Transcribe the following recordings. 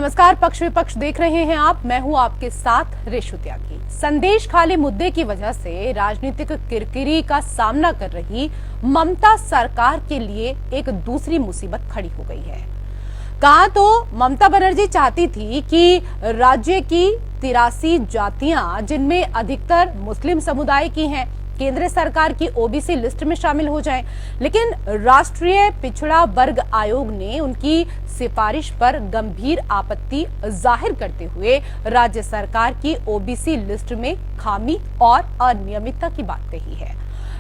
नमस्कार, पक्ष विपक्ष देख रहे हैं आप। मैं हूं आपके साथ रेशु त्यागी। संदेश खाली मुद्दे की वजह से राजनीतिक किरकिरी का सामना कर रही ममता सरकार के लिए एक दूसरी मुसीबत खड़ी हो गई है। कहा तो ममता बनर्जी चाहती थी कि राज्य की 83 जातियां, जिनमें अधिकतर मुस्लिम समुदाय की हैं, केंद्र सरकार की ओबीसी लिस्ट में शामिल हो जाएं, लेकिन राष्ट्रीय पिछड़ा वर्ग आयोग ने उनकी सिफारिश पर गंभीर आपत्ति जाहिर करते हुए राज्य सरकार की ओबीसी लिस्ट में खामी और अनियमितता की बात कही है।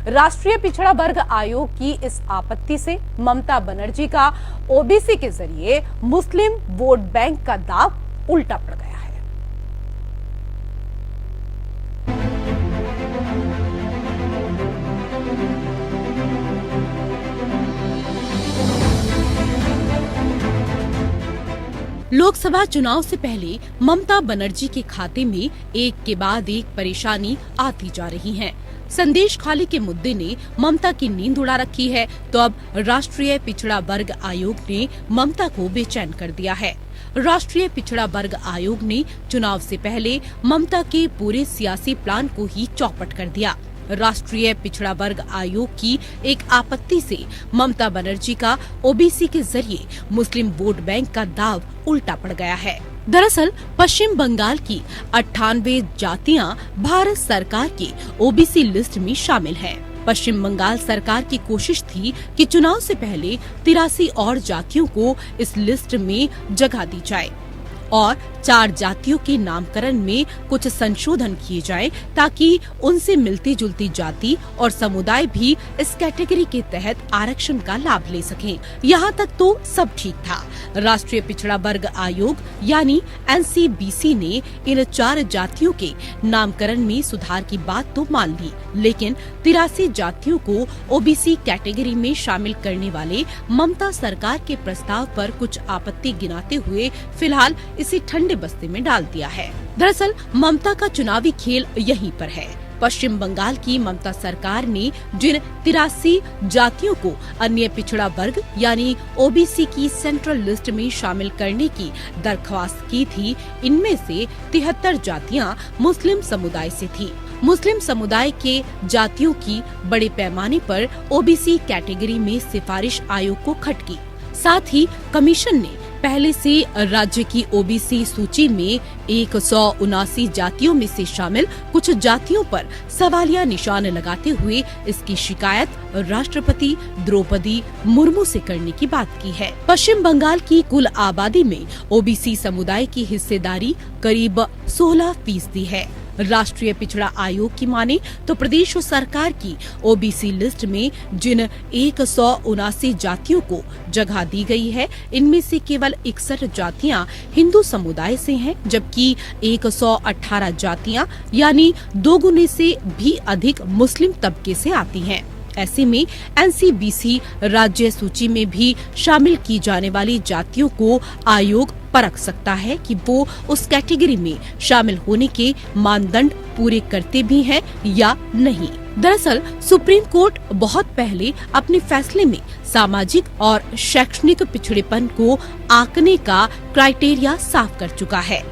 राष्ट्रीय पिछड़ा वर्ग आयोग की इस आपत्ति से ममता बनर्जी का ओबीसी के जरिए मुस्लिम वोट बैंक का दाव उल्टा पड़ गया है। लोकसभा चुनाव से पहले ममता बनर्जी के खाते में एक के बाद एक परेशानी आती जा रही है। संदेश खाली के मुद्दे ने ममता की नींद उड़ा रखी है, तो अब राष्ट्रीय पिछड़ा वर्ग आयोग ने ममता को बेचैन कर दिया है। राष्ट्रीय पिछड़ा वर्ग आयोग ने चुनाव से पहले ममता के पूरे सियासी प्लान को ही चौपट कर दिया। राष्ट्रीय पिछड़ा वर्ग आयोग की एक आपत्ति से ममता बनर्जी का ओबीसी के जरिए मुस्लिम वोट बैंक का दाव उल्टा पड़ गया है। दरअसल पश्चिम बंगाल की 98 जातियां भारत सरकार के ओबीसी लिस्ट में शामिल हैं। पश्चिम बंगाल सरकार की कोशिश थी कि चुनाव से पहले 83 और जातियों को इस लिस्ट में जगह दी जाए और 4 जातियों के नामकरण में कुछ संशोधन किए जाएं, ताकि उनसे मिलती जुलती जाति और समुदाय भी इस कैटेगरी के तहत आरक्षण का लाभ ले सकें। यहाँ तक तो सब ठीक था। राष्ट्रीय पिछड़ा वर्ग आयोग यानी एनसीबीसी ने इन 4 जातियों के नामकरण में सुधार की बात तो मान ली, लेकिन 83 जातियों को ओबीसी कैटेगरी में शामिल करने वाले ममता सरकार के प्रस्ताव पर कुछ आपत्ति गिनाते हुए फिलहाल इसे ठंडे बस्ते में डाल दिया है। दरअसल ममता का चुनावी खेल यहीं पर है। पश्चिम बंगाल की ममता सरकार ने जिन 83 जातियों को अन्य पिछड़ा वर्ग यानी ओबीसी की सेंट्रल लिस्ट में शामिल करने की दरख्वास्त की थी, इनमें से 73 जातियां मुस्लिम समुदाय से थी। मुस्लिम समुदाय के जातियों की बड़े पैमाने पर ओबीसी कैटेगरी में सिफारिश आयोग को खटकी। साथ ही कमीशन ने पहले से राज्य की ओबीसी सूची में 179 जातियों में से शामिल कुछ जातियों पर सवालिया निशान लगाते हुए इसकी शिकायत राष्ट्रपति द्रौपदी मुर्मू से करने की बात की है। पश्चिम बंगाल की कुल आबादी में ओबीसी समुदाय की हिस्सेदारी करीब 16% है। राष्ट्रीय पिछड़ा आयोग की माने तो प्रदेश सरकार की ओबीसी लिस्ट में जिन 179 जातियों को जगह दी गई है, इनमें से केवल 61 जातियां हिंदू समुदाय से हैं, जबकि 118 जातियां यानी दोगुने से भी अधिक मुस्लिम तबके से आती हैं। ऐसे में एनसीबीसी राज्य सूची में भी शामिल की जाने वाली जातियों को आयोग परख सकता है कि वो उस कैटेगरी में शामिल होने के मानदंड पूरे करते भी हैं या नहीं। दरअसल सुप्रीम कोर्ट बहुत पहले अपने फैसले में सामाजिक और शैक्षणिक पिछड़ेपन को आंकने का क्राइटेरिया साफ कर चुका है।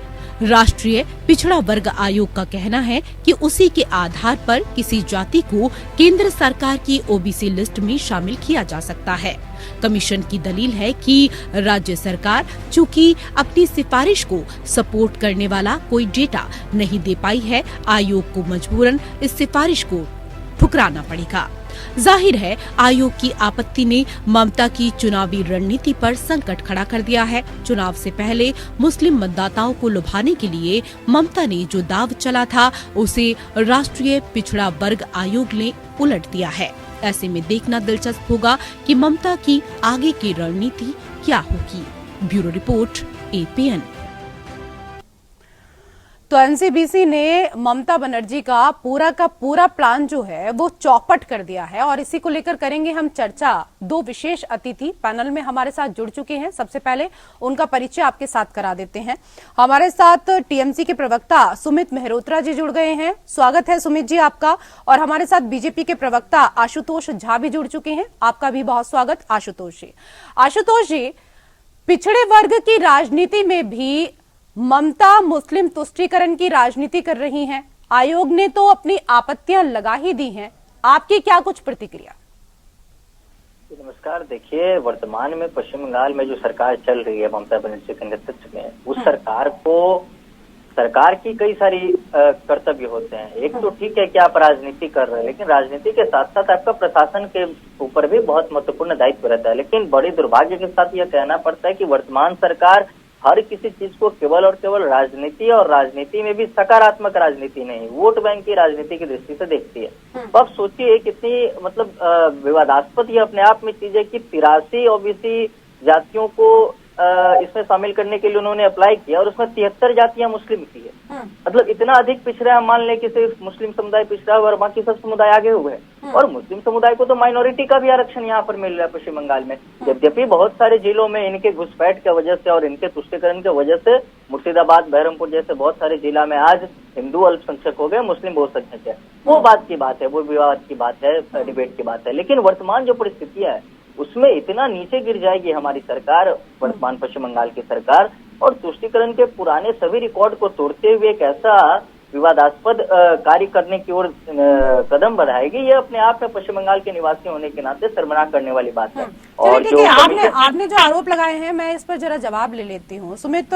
राष्ट्रीय पिछड़ा वर्ग आयोग का कहना है कि उसी के आधार पर किसी जाति को केंद्र सरकार की ओबीसी लिस्ट में शामिल किया जा सकता है। कमीशन की दलील है कि राज्य सरकार चूंकि अपनी सिफारिश को सपोर्ट करने वाला कोई डेटा नहीं दे पाई है, आयोग को मजबूरन इस सिफारिश को ठुकराना पड़ेगा। जाहिर है आयोग की आपत्ति ने ममता की चुनावी रणनीति पर संकट खड़ा कर दिया है। चुनाव से पहले मुस्लिम मतदाताओं को लुभाने के लिए ममता ने जो दाव चला था, उसे राष्ट्रीय पिछड़ा वर्ग आयोग ने उलट दिया है। ऐसे में देखना दिलचस्प होगा कि ममता की आगे की रणनीति क्या होगी। Bureau report, APN. तो एनसीबीसी ने ममता बनर्जी का पूरा प्लान जो है वो चौपट कर दिया है और इसी को लेकर करेंगे हम चर्चा। 2 विशेष अतिथि पैनल में हमारे साथ जुड़ चुके हैं। सबसे पहले उनका परिचय आपके साथ करा देते हैं। हमारे साथ टीएमसी के प्रवक्ता सुमित मेहरोत्रा जी जुड़ गए हैं। स्वागत है सुमित जी आपका। और हमारे साथ बीजेपी के प्रवक्ता आशुतोष झा भी जुड़ चुके हैं। आपका भी बहुत स्वागत आशुतोष जी। पिछड़े वर्ग की राजनीति में भी ममता मुस्लिम तुष्टीकरण की राजनीति कर रही हैं। आयोग ने तो अपनी आपत्तियां लगा ही दी हैं। आपकी क्या कुछ प्रतिक्रिया? नमस्कार। देखिए, वर्तमान में पश्चिम बंगाल में जो सरकार चल रही है ममता बनर्जी के नेतृत्व में, उस सरकार की कई सारी कर्तव्य होते हैं। एक तो ठीक है कि आप राजनीति कर रहे हैं, लेकिन राजनीति के साथ साथ आपका प्रशासन के ऊपर भी बहुत महत्वपूर्ण दायित्व रहता है। लेकिन बड़े दुर्भाग्य के साथ यह कहना पड़ता है कि वर्तमान सरकार हर किसी चीज को केवल और केवल राजनीति, और राजनीति में भी सकारात्मक राजनीति नहीं, वोट बैंक की राजनीति की दृष्टि से देखती है। तो अब सोचिए कितनी विवादास्पद ये अपने आप में चीज है कि 83 ओबीसी जातियों को इसमें शामिल करने के लिए उन्होंने अप्लाई किया, और उसमें 73 जातियां मुस्लिम की है। मतलब इतना अधिक पिछड़ा है। मान लें कि सिर्फ मुस्लिम समुदाय पिछड़ा हुआ और बाकी सब समुदाय आगे हुए हैं, और मुस्लिम समुदाय को तो माइनॉरिटी का भी आरक्षण यहाँ पर मिल रहा है पश्चिम बंगाल में। यद्यपि बहुत सारे जिलों में इनके घुसपैठ की वजह से और इनके तुष्टीकरण की वजह से मुर्शिदाबाद, बहरमपुर जैसे बहुत सारे जिला में आज हिंदू अल्पसंख्यक हो गए, मुस्लिम बहुसंख्यक है। वो बात की बात है, वो विवाद की बात है, डिबेट की बात है। लेकिन वर्तमान जो परिस्थितियां है उसमें इतना नीचे गिर जाएगी हमारी सरकार, वर्तमान पश्चिम बंगाल की सरकार, और तुष्टीकरण के पुराने सभी रिकॉर्ड को तोड़ते हुए एक ऐसा विवादास्पद कार्य करने की ओर कदम बढ़ाएगी। ये अपने आप में पश्चिम बंगाल के निवासी होने के नाते शर्मनाक करने वाली बात है। और जो आपने जो आरोप लगाए हैं, मैं इस पर जरा जवाब ले लेती हूँ। सुमित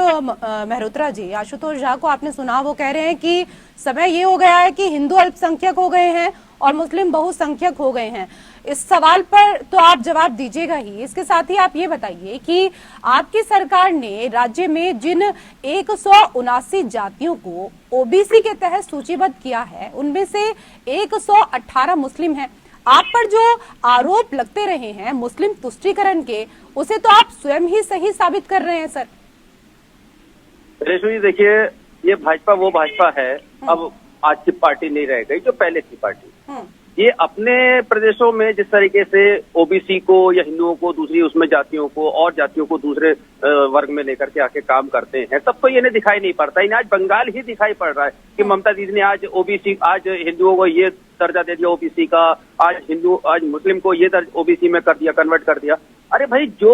मेहरोत्रा जी, आशुतोष झा को आपने सुना, वो कह रहे हैं कि समय ये हो गया है कि हिंदू अल्पसंख्यक हो गए हैं और मुस्लिम बहुसंख्यक हो गए हैं। इस सवाल पर तो आप जवाब दीजिएगा ही। इसके साथ ही आप ये बताइए कि आपकी सरकार ने राज्य में जिन 179 जातियों को ओबीसी के तहत सूचीबद्ध किया है, उनमें से 118 मुस्लिम हैं। आप पर जो आरोप लगते रहे हैं मुस्लिम तुष्टीकरण के, उसे तो आप स्वयं ही सही साबित कर रहे हैं सर। रेशु जी, देखिए, ये भाजपा वो भाजपा है अब आज की पार्टी नहीं रह गई जो पहले थी पार्टी। ये अपने प्रदेशों में जिस तरीके से ओबीसी को या हिंदुओं को, दूसरी उसमें जातियों को और जातियों को दूसरे वर्ग में लेकर के आके काम करते हैं, तब तो ये नहीं दिखाई नहीं पड़ता। इन्हें आज बंगाल ही दिखाई पड़ रहा है कि ममता दीदी ने आज हिंदुओं को ये दर्जा दे दिया ओबीसी का, आज मुस्लिम को ये ओबीसी में कर दिया, कन्वर्ट कर दिया। अरे भाई, जो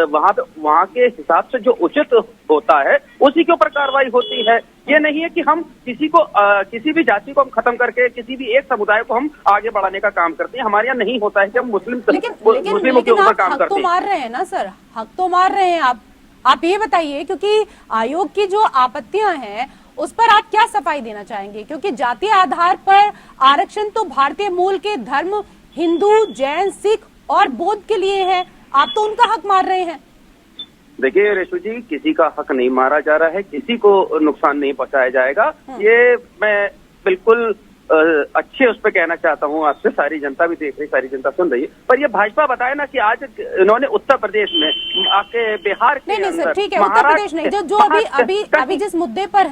वहाँ के हिसाब से जो उचित होता है उसी के ऊपर कार्रवाई होती है। ये नहीं है कि हम किसी भी जाति को हम खत्म करके किसी भी एक समुदाय को हम आगे बढ़ाने का काम करते हैं। हमारे यहाँ नहीं होता है कि हम मुस्लिमों के ऊपर काम करते हैं। हक तो मार रहे हैं ना सर, हक तो मार रहे हैं आप ये बताइए, क्योंकि आयोग की जो आपत्तियां हैं उस पर आप क्या सफाई देना चाहेंगे? क्योंकि जातीय आधार पर आरक्षण तो भारतीय मूल के धर्म हिंदू, जैन, सिख और बौद्ध के लिए है। आप तो उनका हक मार रहे हैं। देखिए रेशु जी, किसी का हक नहीं मारा जा रहा है, किसी को नुकसान नहीं पहुंचाया जाएगा। ये मैं बिल्कुल अच्छे उस पर कहना चाहता हूँ आपसे। सारी जनता भी देख रही, सारी जनता सुन रही है। पर ये भाजपा बताए ना कि आज इन्होंने उत्तर प्रदेश में आपके बिहार के नहीं सर, ठीक है, उत्तर प्रदेश नहीं, जो अभी जिस मुद्दे पर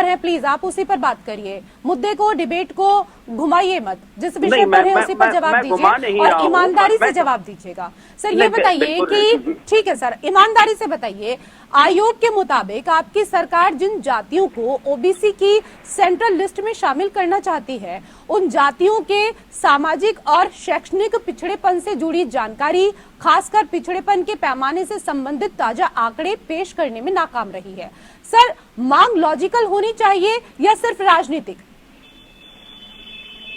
हैं प्लीज आप उसी पर बात करिए। मुद्दे को, डिबेट को घुमाइए मत। जिस विषय पर है उसी पर जवाब दीजिए और ईमानदारी से जवाब दीजिएगा। सर ये बताइए कि, ठीक है सर, ईमानदारी से बताइए, आयोग के मुताबिक आपकी सरकार जिन जातियों को ओबीसी की सेंट्रल लिस्ट में शामिल करना चाहती है, उन जातियों के सामाजिक और शैक्षणिक पिछड़ेपन से जुड़ी जानकारी, खासकर पिछड़ेपन के पैमाने से संबंधित ताजा आंकड़े पेश करने में नाकाम रही है। सर, मांग लॉजिकल होनी चाहिए या सिर्फ राजनीतिक?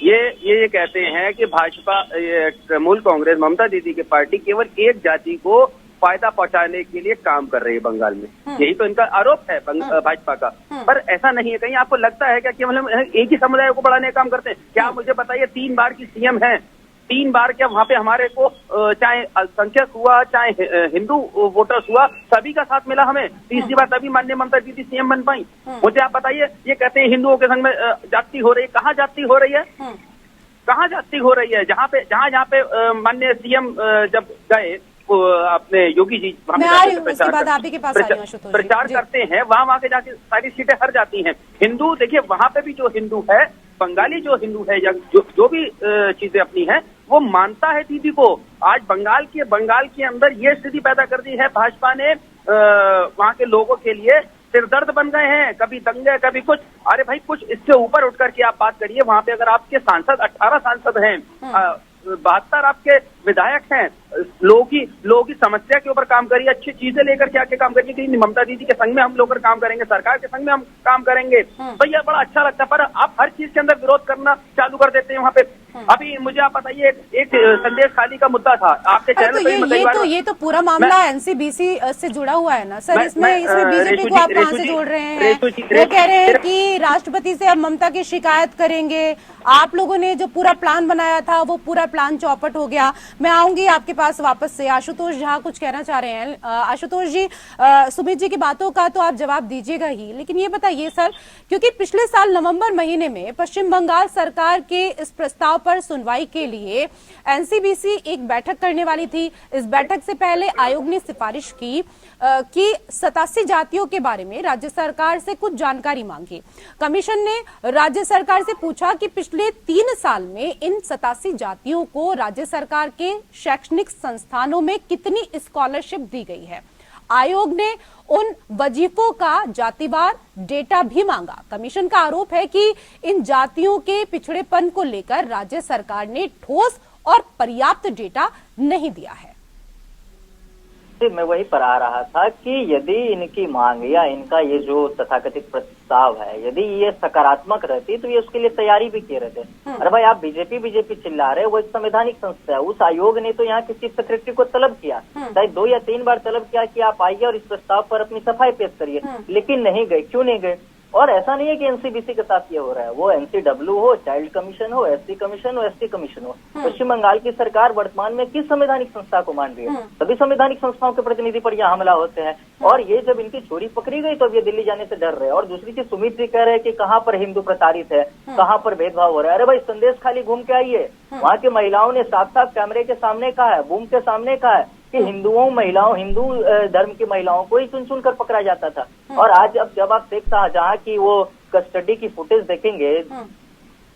ये कहते हैं कि भाजपा, तृणमूल कांग्रेस, ममता दीदी की पार्टी केवल एक जाति को फायदा पहुंचाने के लिए काम कर रही है बंगाल में। यही तो इनका आरोप है भाजपा का। पर ऐसा नहीं है। कहीं आपको लगता है क्या कि हम एक ही समुदाय को बढ़ाने का काम करते हैं? क्या मुझे बताइए, 3 बार की सीएम है, 3 बार क्या वहाँ पे हमारे को चाहे अल्पसंख्यक हुआ, चाहे हिंदू वोटर्स हुआ, सभी का साथ मिला हमें। तीसरी बार तभी माननीय ममता दीदी सीएम बन पाई। मुझे आप बताइए, ये कहते हैं हिंदुओं के संग में जाति हो रही है। कहाँ जाति हो रही है? कहाँ जाति हो रही है? जहाँ पे माननीय सीएम जब गए अपने योगी जी प्रचार करते हैं, वहाँ के जाके सारी सीटें हर जाती हैं। हिंदू, देखिए वहाँ पे भी जो हिंदू है, बंगाली जो हिंदू है या जो भी चीजें अपनी है, वो मानता है दीदी को। आज बंगाल के अंदर ये स्थिति पैदा कर दी है भाजपा ने, वहाँ के लोगों के लिए सिरदर्द बन गए हैं। कभी दंगे, कभी कुछ। अरे भाई, कुछ इससे ऊपर उठ करके आप बात करिए। वहाँ पे अगर आपके सांसद 18 सांसद हैं, 72 आपके विधायक हैं, लोगों की लोगों की समस्या के ऊपर काम करिए, अच्छी चीजें लेकर के आके काम करिए कि ममता दीदी के संग में हम लोग काम करेंगे, सरकार के संग में हम काम करेंगे, तो यह बड़ा अच्छा लगता है। पर आप हर चीज के अंदर विरोध करना चालू कर देते हैं वहाँ पे। अभी मुझे आप बताइए, एक संदेश खाली का मुद्दा था आपके चैनल पे। ये तो पूरा मामला एनसीबीसी से जुड़ा हुआ है ना सर। इसमें बीजेपी को आप कहाँ से जोड़ रहे हैं? वो कह रहे हैं कि राष्ट्रपति से अब ममता की शिकायत करेंगे। आप लोगों ने जो पूरा प्लान बनाया था वो पूरा प्लान चौपट हो गया। मैं आऊंगी आपके पास वापस से। आशुतोष झा कुछ कहना चाह रहे हैं। आशुतोष जी, सुमित जी की बातों का तो आप जवाब दीजिएगा ही, लेकिन ये बताइए सर, क्योंकि पिछले साल नवंबर महीने में पश्चिम बंगाल सरकार के इस प्रस्ताव पर सुनवाई के लिए एनसीबीसी एक बैठक करने वाली थी। इस बैठक से पहले आयोग ने सिफारिश की कि 87 जातियों के बारे में राज्य सरकार से कुछ जानकारी मांगी। कमीशन ने राज्य सरकार से पूछा कि पिछले 3 साल में इन 87 जातियों को राज्य सरकार के शैक्षणिक संस्थानों में कितनी स्कॉलरशिप दी गई है। आयोग ने उन वजीफों का जातिवार डेटा भी मांगा। कमीशन का आरोप है कि इन जातियों के पिछड़ेपन को लेकर राज्य सरकार ने ठोस और पर्याप्त डेटा नहीं दिया है। मैं वही पर आ रहा था कि यदि इनकी मांग या इनका ये जो तथाकथित प्रस्ताव है, यदि ये सकारात्मक रहती तो ये उसके लिए तैयारी भी किए रहते। अरे भाई, आप बीजेपी चिल्ला रहे, वो एक संवैधानिक संस्था है। उस आयोग ने तो यहाँ किसी सेक्रेटरी को तलब किया, शायद 2 या 3 बार तलब किया कि आप आइए और इस प्रस्ताव पर अपनी सफाई पेश करिए, लेकिन नहीं गए। क्यों नहीं गए? और ऐसा नहीं है कि एनसीबीसी के साथ ये हो रहा है, वो एनसीडब्ल्यू हो, चाइल्ड कमीशन हो, एससी कमीशन हो, एसटी कमीशन हो। पश्चिम बंगाल की सरकार वर्तमान में किस संवैधानिक संस्था को मान रही है? सभी संवैधानिक संस्थाओं के प्रतिनिधि पर यह हमला होते हैं। और ये जब इनकी चोरी पकड़ी गई तो अब ये दिल्ली जाने से डर रहे हैं। और दूसरी चीज, सुमित जी कह रहे हैं कि कहाँ पर हिंदू प्रताड़ित है, कहाँ पर भेदभाव हो रहा है। अरे भाई, संदेश खाली घूम के आइए, वहाँ की महिलाओं ने साफ साफ कैमरे के सामने कहा है, बूम के सामने कहा है कि हिंदू धर्म की महिलाओं को ही चुन चुन कर पकड़ा जाता था। और आज अब जब आप शेख शाहजहां की वो कस्टडी की फुटेज देखेंगे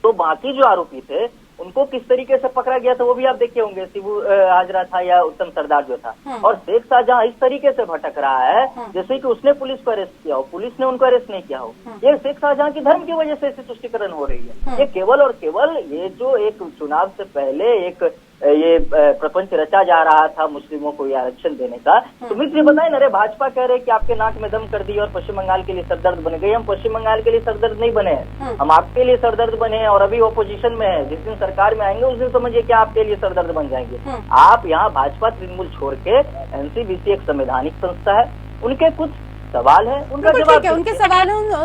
तो बाकी जो आरोपी थे उनको किस तरीके से पकड़ा गया था वो भी आप देखे होंगे। शिबू हाजरा था या उत्तम सरदार जो था। और शेख शाहजहां इस तरीके से भटक रहा है जैसे कि उसने पुलिस को अरेस्ट किया हो, पुलिस ने उनको अरेस्ट नहीं किया हो। ये शेख शाहजहां की धर्म की वजह से ऐसी तुष्टिकरण हो रही है। ये केवल और केवल ये जो एक चुनाव से पहले एक ये प्रपंच रचा जा रहा था मुस्लिमों को ये आरक्षण देने का। सुमित जी बताए ना, अरे भाजपा कह रहे कि आपके नाक में दम कर दी और पश्चिम बंगाल के लिए सरदर्द बन गई। हम पश्चिम बंगाल के लिए सरदर्द नहीं बने हैं, हम आपके लिए सरदर्द बने हैं और अभी ऑपोजिशन में है। जिस दिन सरकार में आएंगे उस दिन समझिए कि आपके लिए सरदर्द बन जाएंगे। आप यहाँ भाजपा तृणमूल छोड़ के, एनसीबीसी एक संवैधानिक संस्था है, उनके कुछ सवाल है, उनका जवाब ठीक है, उनके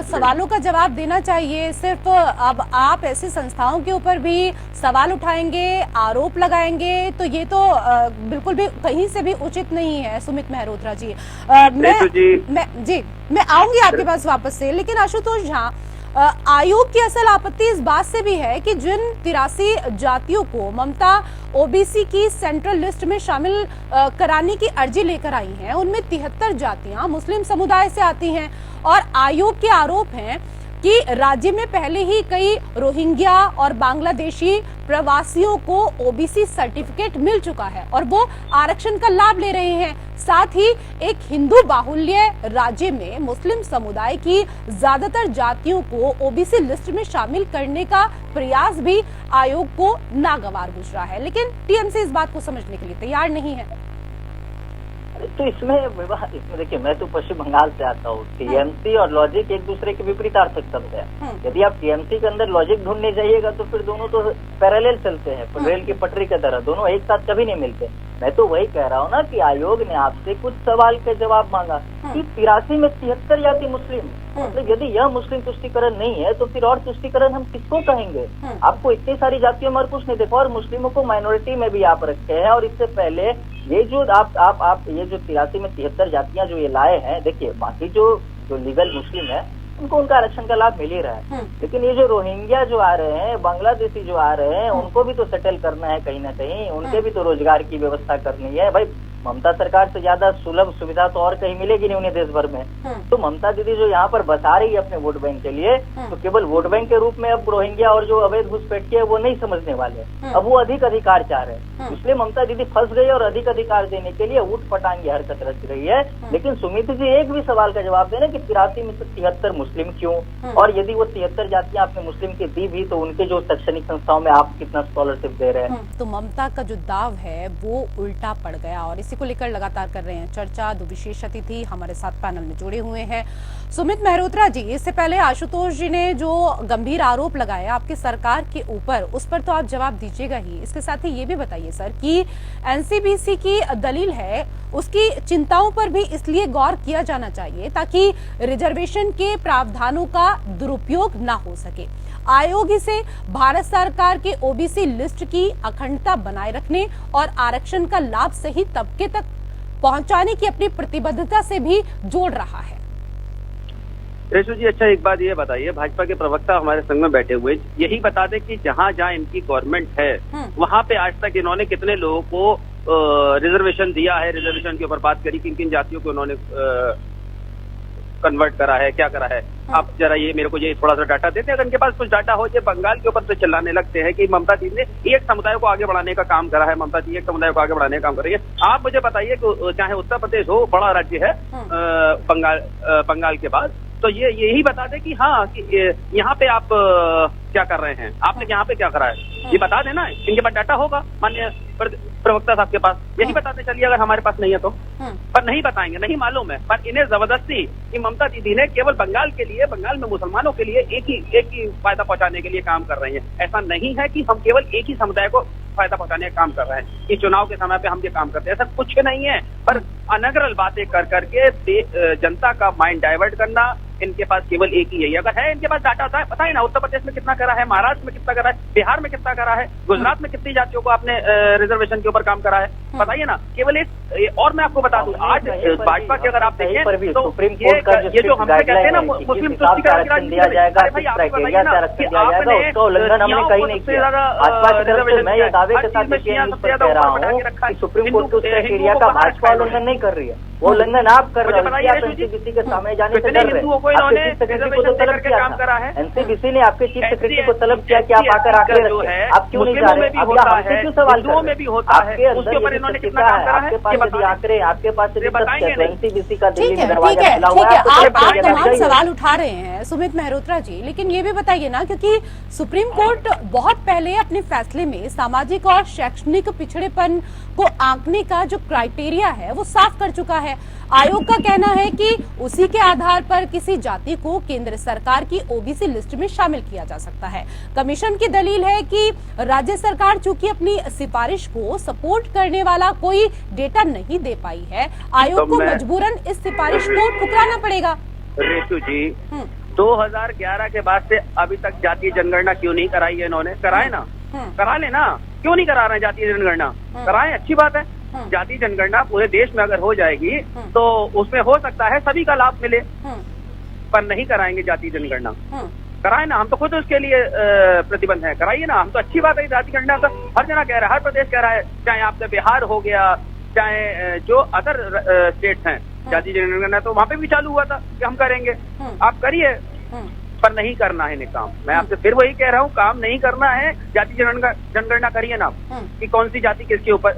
सवालों का जवाब देना चाहिए। सिर्फ अब आप ऐसी संस्थाओं के ऊपर भी सवाल उठाएंगे, आरोप लगाएंगे, तो ये तो बिल्कुल भी कहीं से भी उचित नहीं है। सुमित मेहरोत्रा जी, मैं आऊंगी आपके पास वापस से, लेकिन आशुतोष झा, आयोग की असल आपत्ति इस बात से भी है कि जिन 83 जातियों को ममता ओबीसी की सेंट्रल लिस्ट में शामिल कराने की अर्जी लेकर आई हैं, उनमें 73 जातियां मुस्लिम समुदाय से आती हैं। और आयोग के आरोप हैं कि राज्य में पहले ही कई रोहिंग्या और बांग्लादेशी प्रवासियों को ओबीसी सर्टिफिकेट मिल चुका है और वो आरक्षण का लाभ ले रहे हैं। साथ ही एक हिंदू बाहुल्य राज्य में मुस्लिम समुदाय की ज्यादातर जातियों को ओबीसी लिस्ट में शामिल करने का प्रयास भी आयोग को नागवार गुजरा है, लेकिन टीएमसी इस बात को समझने के लिए तैयार नहीं है। तो इसमें देखिए, मैं तो पश्चिम बंगाल से आता हूँ। टीएमसी और लॉजिक एक दूसरे के विपरीतार्थक शब्द है। यदि आप टीएमसी के अंदर लॉजिक ढूंढने जाइएगा तो फिर दोनों तो पैरेलल चलते हैं, रेल की पटरी की तरह, दोनों एक साथ कभी नहीं मिलते। मैं तो वही कह रहा हूँ ना कि आयोग ने आपसे कुछ सवाल के जवाब मांगा कि 83 में 73 जाति मुस्लिम, मतलब यदि यह मुस्लिम तुष्टिकरण नहीं है तो फिर और तुष्टिकरण हम किसको कहेंगे? आपको इतनी सारी जातियों में और कुछ नहीं देखा, और मुस्लिमों को माइनॉरिटी में भी आप रखे हैं। और इससे पहले ये जो आप ये जो 83 में 73 जातियां जो ये लाए हैं, देखिए बाकी जो लीगल मुस्लिम है उनको उनका आरक्षण का लाभ मिल ही रहा है, लेकिन ये जो रोहिंग्या जो आ रहे हैं, बांग्लादेशी जो आ रहे हैं, उनको भी तो सेटल करना है कहीं ना कहीं, उनके भी तो रोजगार की व्यवस्था करनी है। भाई, ममता सरकार से ज्यादा सुलभ सुविधा तो और कहीं मिलेगी नहीं उन्हें देश भर में। तो ममता दीदी जो यहाँ पर बता रही है अपने वोट बैंक के लिए, तो केवल वोट बैंक के रूप में अब रोहिंग्या और जो अवैध घुसपैठ है वो नहीं समझने वाले, अब वो अधिक अधिकार चाह रहे हैं। इसलिए ममता दीदी फंस गई और अधिक अधिकार देने के लिए ऊट पटांगी हरकत रच रही है। लेकिन सुमित जी एक भी सवाल का जवाब देना कि 83 में से 73 मुस्लिम क्यों, और यदि वो 73 जातियां आपने मुस्लिम की दी भी तो उनके जो शैक्षणिक संस्थाओं में आप कितना स्कॉलरशिप दे रहे हैं? तो ममता का जो दाव है वो उल्टा पड़ गया और इसी को लेकर लगातार कर रहे हैं चर्चा। दो विशेष अतिथि हमारे साथ पैनल में जुड़े हुए हैं। सुमित मेहरोत्रा जी, इससे पहले आशुतोष जी ने जो गंभीर आरोप लगाया आपकी सरकार के ऊपर, उस पर तो आप जवाब दीजिएगा ही। इसके साथ ही ये भी बताइए सर कि एनसीबीसी की दलील है, उसकी चिंताओं पर भी इसलिए गौर किया जाना चाहिए ताकि रिजर्वेशन के प्रावधानों का दुरुपयोग ना हो सके। आयोग इसे भारत सरकार के ओबीसी लिस्ट की अखंडता बनाए रखने और आरक्षण का लाभ सही तबके तक पहुंचाने की अपनी प्रतिबद्धता से भी जोड़ रहा है। रेशु जी, अच्छा एक बात ये बताइए, भाजपा के प्रवक्ता हमारे संग में बैठे हुए, यही बता दें कि जहाँ जहाँ इनकी गवर्नमेंट है वहाँ पे आज तक इन्होंने कितने लोगों को रिजर्वेशन दिया है, रिजर्वेशन के ऊपर बात करी, किन किन जातियों को उन्होंने कन्वर्ट करा है, क्या करा है। आप जरा ये मेरे को ये थोड़ा सा डाटा देते, अगर इनके पास कुछ डाटा हो। ये बंगाल के ऊपर तो चिल्लाने लगते हैं कि ममता दी ने एक समुदाय को आगे बढ़ाने का काम करा है, ममता दी एक समुदाय को आगे बढ़ाने का काम कर रही है। आप मुझे बताइए कि चाहे उत्तर प्रदेश हो, बड़ा राज्य है बंगाल के बाद, तो ये यही बता दें कि हाँ कि यहाँ पे आप क्या कर रहे हैं, आपने यहाँ पे क्या करा है, ये बता देना। इनके पास डाटा होगा माननीय प्रवक्ता साहब के पास, यही बताते चलिए अगर हमारे पास नहीं है तो। पर नहीं बताएंगे, नहीं मालूम है। पर इन्हें जबरदस्ती कि ममता दीदी ने केवल बंगाल के लिए, बंगाल में मुसलमानों के लिए एक ही फायदा पहुंचाने के लिए काम कर रही है। ऐसा नहीं है कि हम केवल एक ही समुदाय को फायदा पहुंचाने का काम कर रहे हैं कि चुनाव के समय पे हम ये काम करते हैं, ऐसा कुछ नहीं है। पर अनगरल बातें कर करके जनता का माइंड डाइवर्ट करना, इनके पास केवल एक ही है। अगर है इनके पास डाटा होता है, बताइए ना, उत्तर प्रदेश में कितना करा है, महाराष्ट्र में कितना करा है, बिहार में कितना करा है, गुजरात में कितनी जातियों को आपने रिजर्वेशन के ऊपर काम करा है, बताइए ना। केवल एक और मैं आपको बता दूं, आज भाजपा के अगर आप देखें तो ये जो हमसे कहते हैं ना मुस्लिम तुष्टिकरण दिया जाएगा, भाई आप बताइए ना कि आपने उल्लंघन हमने कहीं नहीं किया। मैं ये दावे के साथ कह रहा हूँ कि सुप्रीम कोर्ट उस क्राइटेरिया का भाजपा उल्लंघन नहीं कर रही है, वो उल्लंघन आप कर रहे हैं। एनसीबीसी के सामने जाने से डर रहे हैं। आपके चीफ सेक्रेटरी को तो तलब किया था, एनसीबीसी ने आपके चीफ सेक्रेटरी को तलब किया कि आप आकर आंकड़े रखें, आप क्यों नहीं जा रहे? अब हमसे क्यों सवाल कर रहे हैं? आपके अंदर ये सत्यता है, आपके पास यदि आंकड़े, आपके पास यदि तथ्य, एनसीबीसी का दिल्ली में दरवाजा खुला हुआ है। आप तमाम सवाल उठा रहे हैं सुमित मेहरोत्रा जी, लेकिन ये भी बताइए ना, क्योंकि सुप्रीम कोर्ट बहुत पहले अपने फैसले में सामाजिक और शैक्षणिक पिछड़ेपन को आंकने का जो क्राइटेरिया है वो साफ कर चुका है। आयोग का कहना है कि उसी के आधार पर किसी जाति को केंद्र सरकार की ओबीसी लिस्ट में शामिल किया जा सकता है। कमीशन की दलील है कि राज्य सरकार चूंकि अपनी सिफारिश को सपोर्ट करने वाला कोई डेटा नहीं दे पाई है, आयोग को मजबूरन इस सिफारिश को ठुकराना पड़ेगा। रेशु जी, 2011 के बाद से अभी तक जातीय जनगणना क्यों नहीं कराई है इन्होंने? कराए ना, करा लेना, क्यों नहीं करा रहे हैं जातीय जनगणना? कराएं, अच्छी बात है। जातीय जनगणना पूरे देश में अगर हो जाएगी तो उसमें हो सकता है सभी का लाभ मिले, पर नहीं कराएंगे जातीय जनगणना। कराए ना, हम तो खुद उसके लिए प्रतिबंध है, कराइए ना। हम तो अच्छी बात है जातीय जनगणना का, हर जना कह रहा है, हर प्रदेश कह रहा है, चाहे आपका बिहार हो गया, चाहे जो अदर स्टेट्स हैं, जातीय जनगणना तो वहाँ पे भी चालू हुआ था कि हम करेंगे। आप करिए, पर नहीं करना है इन्हें काम। मैं आपसे फिर वही कह रहा हूँ, काम नहीं करना है। जातीय जनगणना करिए ना कि कौन सी जाति किसके ऊपर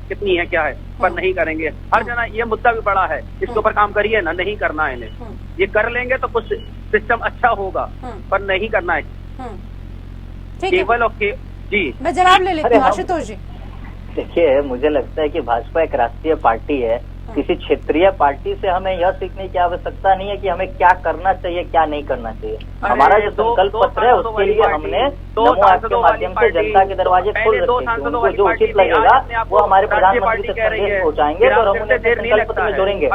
कितनी है, क्या है, पर नहीं करेंगे। हर जना ये मुद्दा भी बड़ा है, इसके ऊपर काम करिए ना, नहीं करना है इन्हें। ये कर लेंगे तो कुछ सिस्टम अच्छा होगा, पर नहीं करना है केवल। ओके जी, मैं जवाब ले लेती हूँ आशुतोष जी। देखिए, मुझे लगता है कि भाजपा एक राष्ट्रीय पार्टी है, किसी क्षेत्रीय पार्टी से हमें यह सीखने की आवश्यकता नहीं है कि हमें क्या करना चाहिए, क्या नहीं करना चाहिए। हमारा जो संकल्प पत्र है उसके लिए हमने नमो ऐप के माध्यम से जनता के दरवाजे खोल रखे हैं। उनको जो उचित लगेगा वो हमारे प्रधानमंत्री तक संदेश पहुंचाएंगे और हम उन्हें संकल्प पत्र में जोड़ेंगे।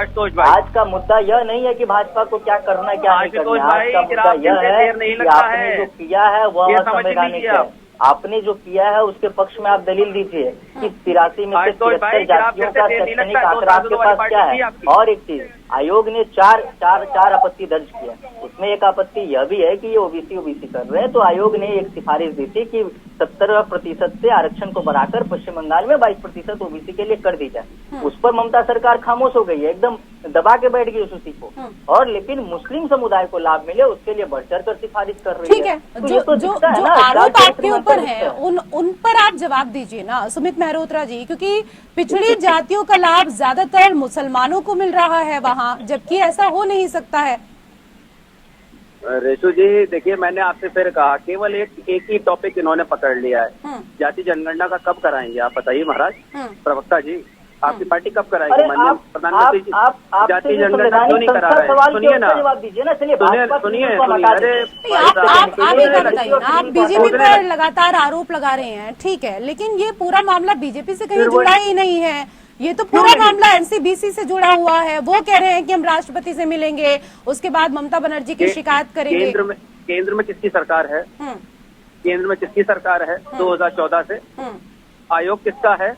आज का मुद्दा यह नहीं है कि भाजपा को क्या करना है, क्या नहीं करना है। आज का मुद्दा यह है कि आपने जो किया है वह असंवैधानिक है। आपने जो किया है उसके पक्ष में आप दलील दीजिए कि 83 में से 73 जातियों का शैक्षणिक आंकड़ा आपके पास क्या है। और एक चीज, आयोग ने चार आपत्ति दर्ज किया, उसमें एक आपत्ति यह भी है कि ये ओबीसी कर रहे हैं। तो आयोग ने एक सिफारिश दी थी कि 70% से आरक्षण को बढ़ाकर पश्चिम बंगाल में 22% ओबीसी के लिए कर दी जाए। उस पर ममता सरकार खामोश हो गई है, एकदम दबा के बैठ गई उस उसी को। और लेकिन मुस्लिम समुदाय को लाभ मिले उसके लिए बढ़ चढ़ कर सिफारिश कर रही है। जो आरोप आपके ऊपर है उन पर आप जवाब दीजिए ना सुमित मेहरोत्रा जी, क्योंकि पिछड़ी जातियों का लाभ ज्यादातर मुसलमानों को मिल रहा है वहाँ, जबकि ऐसा हो नहीं सकता है। रेशु जी, देखिए, मैंने आपसे फिर कहा, केवल एक ही टॉपिक इन्होंने पकड़ लिया है। जाति जनगणना का कब कराएंगे आप बताइए महाराज, प्रवक्ता जी? आपकी पार्टी कब कराएगी? अरे माननीय आप प्रधानमंत्री जी आपसे जातीय जो जनगणना क्यों नहीं करा रहे? सवाल सुनिए ना, जवाब दीजिए ना। चलिए सुनिए भाजपा सुनिए को सुनिए, हटा अरे दीजिए। आप एक बात बताइए ना, आप बीजेपी मुझे पर लगातार आरोप लगा रहे हैं, ठीक है, लेकिन ये पूरा मामला बीजेपी से कहीं जुड़ा ही नहीं है। ये तो पूरा मामला एनसीबीसी से जुड़ा हुआ है। वो कह रहे हैं कि हम राष्ट्रपति से मिलेंगे, उसके बाद ममता बनर्जी की शिकायत करेंगे। केंद्र में किसकी सरकार है? केंद्र में किसकी सरकार है 2014 से? आयोग किसका है?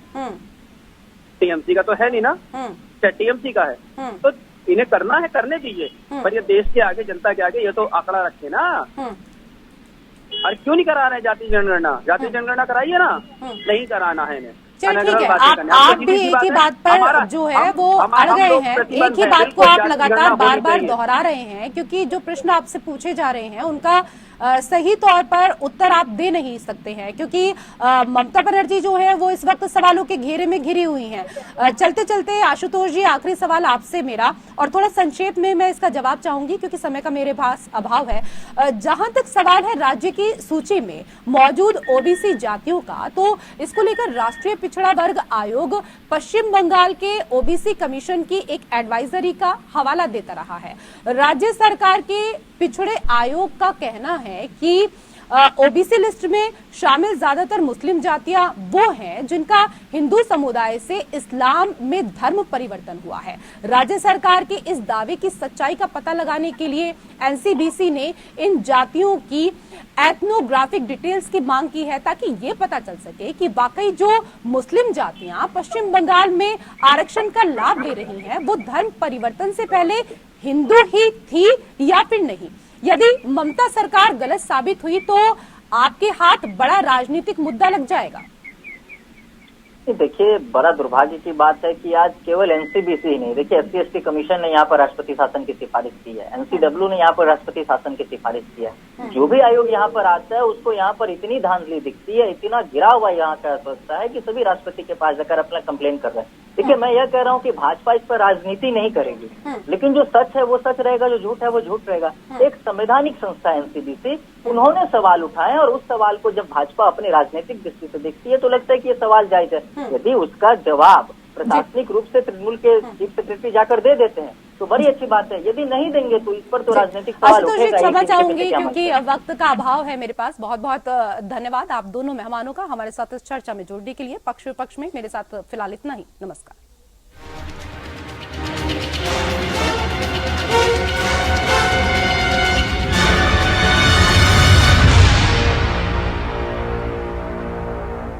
टीएमसी का तो है नहीं ना, क्या टीएमसी का है? तो इन्हें करना है, करने दीजिए, पर ये देश के आगे, जनता के आगे ये तो आंकड़ा रखे ना। अरे क्यों नहीं करा रहे हैं जातीय जनगणना? जातीय जनगणना कराइए ना, नहीं कराना है इन्हें। चलिए ठीक है, आप भी एक ही बात पर जो है वो अड़ गए हैं, एक ही बात को आप लगातार बार बार दोहरा रहे हैं, क्योंकि जो प्रश्न आपसे पूछे जा रहे हैं उनका सही तौर पर उत्तर आप दे नहीं सकते हैं, क्योंकि ममता बनर्जी जो है वो इस वक्त सवालों के घेरे में घिरी हुई हैं। चलते चलते आशुतोष जी, आखिरी सवाल आपसे मेरा, और थोड़ा संक्षेप में मैं इसका जवाब चाहूंगी क्योंकि समय का मेरे पास अभाव है। जहां तक सवाल है राज्य की सूची में मौजूद ओबीसी जातियों का, तो इसको लेकर राष्ट्रीय पिछड़ा वर्ग आयोग पश्चिम बंगाल के ओबीसी कमीशन की एक एडवाइजरी का हवाला देता रहा है। राज्य सरकार के पिछड़े आयोग का कहना है कि ओबीसी लिस्ट में शामिल ज्यादातर मुस्लिम जातियां वो हैं जिनका हिंदू समुदाय से इस्लाम में धर्म परिवर्तन हुआ है। राज्य सरकार के इस दावे की सच्चाई का पता लगाने के लिए एनसीबीसी ने इन जातियों की एथनोग्राफिक डिटेल्स की मांग की है, ताकि ये पता चल सके कि वाकई जो मुस्लिम जातियां पश्चिम बंगाल में आरक्षण का लाभ ले रही हैं वो धर्म परिवर्तन से पहले हिंदू ही थी या फिर नहीं। यदि ममता सरकार गलत साबित हुई तो आपके हाथ बड़ा राजनीतिक मुद्दा लग जाएगा। देखिए, बड़ा दुर्भाग्य की बात है कि आज केवल एनसीबीसी ही नहीं, देखिए SC/ST कमीशन ने यहाँ पर राष्ट्रपति शासन की सिफारिश की है, एनसीडब्ल्यू ने यहाँ पर राष्ट्रपति शासन की सिफारिश की है। जो भी आयोग यहाँ पर आता है उसको यहाँ पर इतनी धांधली दिखती है, इतना गिरा हुआ यहाँ का सोचता है कि सभी राष्ट्रपति के पास जाकर अपना कंप्लेन कर रहे हैं। देखिए, मैं यह कह रहा हूँ कि भाजपा इस पर राजनीति नहीं करेगी, लेकिन जो सच है वो सच रहेगा, जो झूठ है वो झूठ रहेगा। एक संवैधानिक संस्था एनसीबीसी, उन्होंने सवाल उठाए और उस सवाल को जब भाजपा अपनी राजनीतिक दृष्टि से देखती है तो लगता है कि ये सवाल जायज है। यदि उसका जवाब प्रशासनिक रूप से तृणमूल के चीफ सेक्रेटरी जाकर दे देते हैं तो बड़ी अच्छी बात है, यदि नहीं देंगे तो इस पर तो राजनीतिक सवाल उठेगा। क्षमा चाहूंगी क्योंकि वक्त का अभाव है मेरे पास। बहुत बहुत धन्यवाद आप दोनों मेहमानों का हमारे साथ इस चर्चा में जुड़ने के लिए। पक्ष विपक्ष में मेरे साथ फिलहाल इतना ही। नमस्कार।